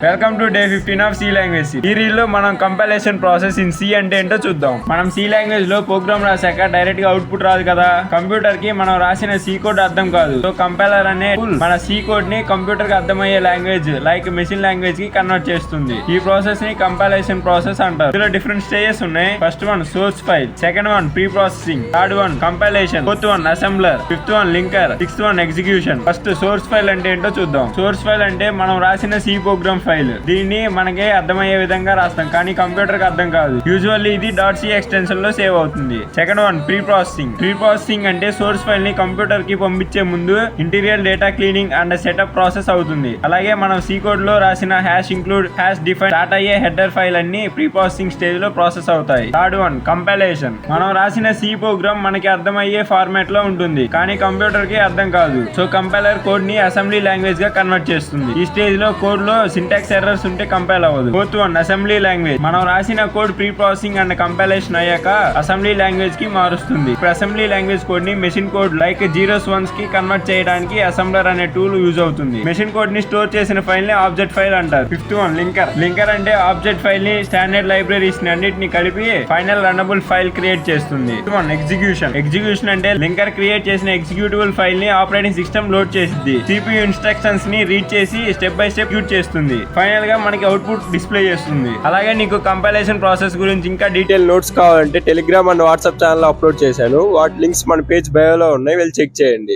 Welcome to day 15 of C language. ఈ reel లో మనం కంపైలేషన్ ప్రాసెస్ ఇన్ సి అంటే ఏంటో చూద్దాం. మనం సి లాంగ్వేజ్ లో ప్రోగ్రామ్ రాసాక డైరెక్ట్ గా అవుట్పుట్ రాదు కదా. కంప్యూటర్ కి మనం రాసిన సి కోడ్ అర్థం కాదు. సో కంపైలర్ అనే టూల్ మన సి కోడ్ ని కంప్యూటర్ కి అర్థమయ్యే లాంగ్వేజ్ లైక్ మెషిన్ లాంగ్వేజ్ కి కన్వర్ట్ చేస్తుంది. ఈ ప్రాసెస్ ని కంపైలేషన్ ప్రాసెస్ అంటారు. ఇందులో డిఫరెంట్ స్టేజెస్ ఉన్నాయి. First one source file, second one pre processing, third one compilation, fourth one assembler, fifth one linker, sixth one execution. First source file అంటే ఏంటో చూద్దాం. సోర్స్ ఫైల్ అంటే మనం రాసిన సి ప్రోగ్రామ్ ఫైల్. దీన్ని మనకి అర్థమయ్యే విధంగా రాస్తాం, కానీ కంప్యూటర్ కి అర్థం కాదు. యూజువల్లీ ఇది .c ఎక్స్టెన్షన్ లో సేవ్ అవుతుంది. Second one pre processing. Pre processing అంటే సోర్స్ ఫైల్ ని కంప్యూటర్ కి పంపించే ముందు interior data cleaning and setup process అవుతుంది. అలాగే మనం సి కోడ్ లో రాసిన hash include, hash define, start అయ్యే హెడర్ ఫైల్ అన్ని ప్రీ ప్రాసెసింగ్ స్టేజ్ లో ప్రాసెస్ అవుతాయి. Third one compilation. మనం రాసిన సి ప్రోగ్రామ్ మనకి అర్థమయ్యే ఫార్మాట్ లో ఉంటుంది, కానీ కంప్యూటర్ కి అర్థం కాదు. సో కంపైలర్ కోడ్ ని అసెంబ్లీ లాంగ్వేజ్ గా కన్వర్ట్ చేస్తుంది. ఈ స్టేజ్ లో కోడ్ లో సింటాక్స్ ఎర్రర్స్ ఉంటే కంపైల్ అవ్వదు. Fourth one assembly language. మనం రాసిన code pre processing and compilation అయ్యాక అసెంబ్లీ లాంగ్వేజ్ కి మారుస్తుంది. ఇప్పుడు అసెంబ్లీ లాంగ్వేజ్ కోడ్ ని machine code like zeros ones కి కన్వర్ట్ చేయడానికి అసెంబ్లర్ అనే టూల్ యూజ్ అవుతుంది. మెషిన్ కోడ్ ని స్టోర్ చేసిన ఫైల్ ని ఆబ్జెక్ట్ ఫైల్ అంటారు. Fifth one linker. లింకర్ అంటే ఆబ్జెక్ట్ ఫైల్ ని స్టాండర్డ్ లైబ్రరీస్ ని అన్నిటిని కలిపి ఫైనల్ రన్నబుల్ ఫైల్ క్రియేట్ చేస్తుంది. Fifth one execution. ఎగ్జిక్యూషన్ అంటే లింకర్ క్రియేట్ చేసిన ఎగ్జిక్యూటబుల్ ఫైల్ ని ఆపరేటింగ్ సిస్టమ్ లోడ్ చేసింది. CPU ఇన్స్ట్రక్షన్స్ ని రీడ్ చేసి స్టెప్ బై స్టెప్ యూజ్ చేస్తుంది. ఫైనల్ గా మనకి అవుట్పుట్ డిస్ప్లే చేస్తుంది. అలాగే నీకు కంపైలేషన్ ప్రాసెస్ గురించి ఇంకా డీటెయిల్ నోట్స్ కావాలంటే Telegram and WhatsApp channel upload చేశాను. వాటి లింక్స్ మన పేజ్ బయోలో ఉన్నాయి, వెళ్ళి చెక్ చేయండి.